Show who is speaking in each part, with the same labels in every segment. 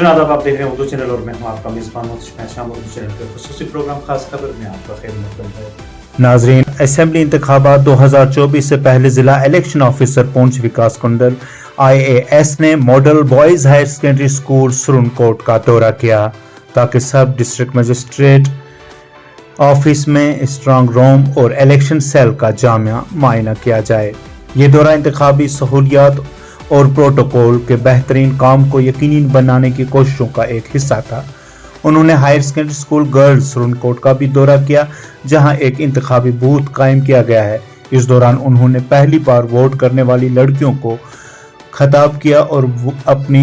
Speaker 1: नाज़रीन आदाब, आप देख रहे हैं उर्दू चैनल और मैं हूं आपका मेज़बान मोहतशिम शाम उर्दू चैनल के खुसूसी प्रोग्राम खास खबर में आपका खैर मकदम है। नाज़रीन, असेंबली इंतखाबात 2024 से पहले जिला इलेक्शन ऑफिसर पूंछ विकास कुंडल IAS ने model boys higher secondary school Surankote का दौरा किया ताकि सब डिस्ट्रिक्ट मजिस्ट्रेट ऑफिस में स्ट्रांग रूम और इलेक्शन सेल का जामिया मुआयना किया जाए। ये दौरा इंतखाबी सहूलियात और प्रोटोकॉल के बेहतरीन काम को यकीनी बनाने की कोशिशों का एक हिस्सा था। उन्होंने higher secondary school girls Surankote का भी दौरा किया, जहां एक इंतखाबी बूथ कायम किया गया है। इस दौरान उन्होंने पहली बार वोट करने वाली लड़कियों को खिताब किया और अपनी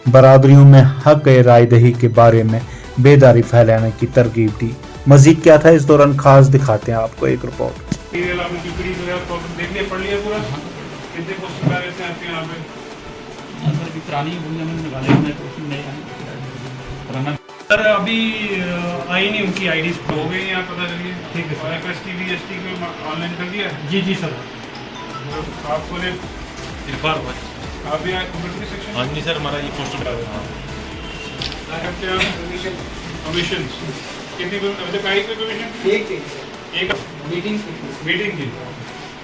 Speaker 1: बरादरियों में हक राय दही के बारे में बेदारी फैलाने की तरगीब दी। मजीद क्या था इस दौरान, खास दिखाते हैं आपको एक रिपोर्ट।
Speaker 2: सर अभी आई नहीं, उनकी आईडीज हो गई यहाँ, पता चलिए। ठीक है सर। FST VST को ऑनलाइन कर दिया? जी सर। आपको ने आप भी कम्युनिटी सेक्शन? हाँ जी सर, हमारा ये पोस्ट कमीशन कितनी अभी तक आई? कोई कमीशन एक मीटिंग की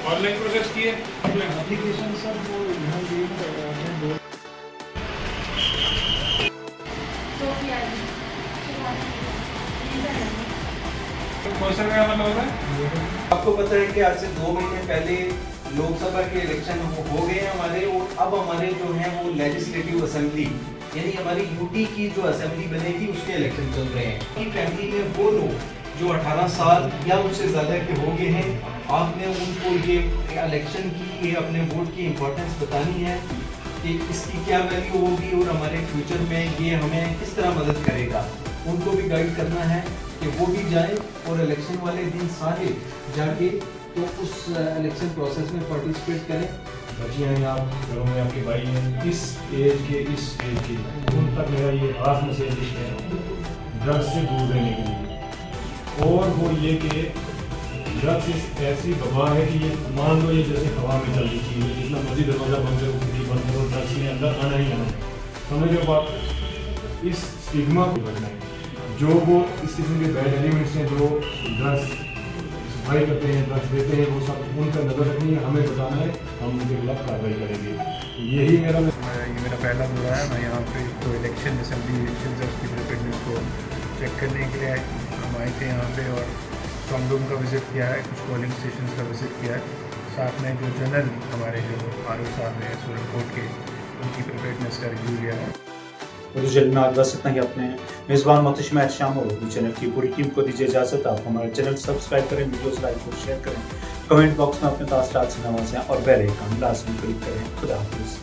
Speaker 2: ऑनलाइन प्रोसेस की है एप्लीकेशन सर, वो यहाँ
Speaker 3: आपको पता है कि आज से 2 महीने पहले लोकसभा के इलेक्शन हो गए हैं हमारे, और अब हमारे जो है वो लेजिस्लेटिव असेंबली यानी हमारी यूटी की जो असेंबली बनेगी उसके इलेक्शन चल रहे हैं। की फैमिली में वो लोग जो 18 साल या उससे ज़्यादा के हो गए हैं, आपने उनको ये इलेक्शन की, ये अपने वोट की इम्पोर्टेंस बतानी है कि इसकी क्या वैल्यू होगी और हमारे फ्यूचर में ये हमें किस तरह मदद करेगा। उनको भी गाइड करना है कि वो भी जाए और इलेक्शन वाले दिन सारे जाके तो उस इलेक्शन प्रोसेस में पार्टिसिपेट करें।
Speaker 4: बच्चियाँ हैं, आप घरों में आपके भाई हैं, इस एज के उन तक मेरा ये खास मैसेज है ड्रग्स से दूर रहने के लिए। और वो ये कि ड्रग्स ऐसी वबा है कि ये मान लो ये जैसे हवा में चल रही चीज़ है, जितना मर्जी दरवाज़ा बंद करो, खिड़की बंद करो, ड्रग्स ने अंदर आना ही आना है। समझ लो बात, इस स्टिग्मा को बचना है। जो वो इस किस्म के बैड एलिमेंट्स हैं जो ड्रग्स सप्लाई करते हैं, ड्रग्स देते हैं, वो सब उन पर नज़र रखनी है, हमें बताना है, हम उनके खिलाफ कार्रवाई करेंगे। यही मेरा
Speaker 5: ये मेरा पहला दौरा है। मैं यहाँ पे तो इलेक्शन असेंबली इलेक्शन है उसकी प्रिपेयरनेस को चेक करने के लिए हम आए थे यहाँ पे, और स्ट्रॉन्ग रूम का विज़िट किया है, कुछ पोलिंग स्टेशन का विज़िट किया है। साथ में जो जनरल हमारे जो RO साहब हैं सुरनकोट के, उनकी प्रिपेयरनेस का रिव्यू लिया है।
Speaker 1: उर्दू चैनल में आज बस इतना ही। अपने मेज़बान मोहतशिम शाम और उर्दू चैनल की पूरी टीम को दीजिए इजाज़त। आप हमारे चैनल सब्सक्राइब करें, वीडियोस लाइक और शेयर करें, कमेंट बॉक्स में अपने तासरात से नवाजें और बेल आइकन लाजमी क्लिक करें। खुदा हाफिज़।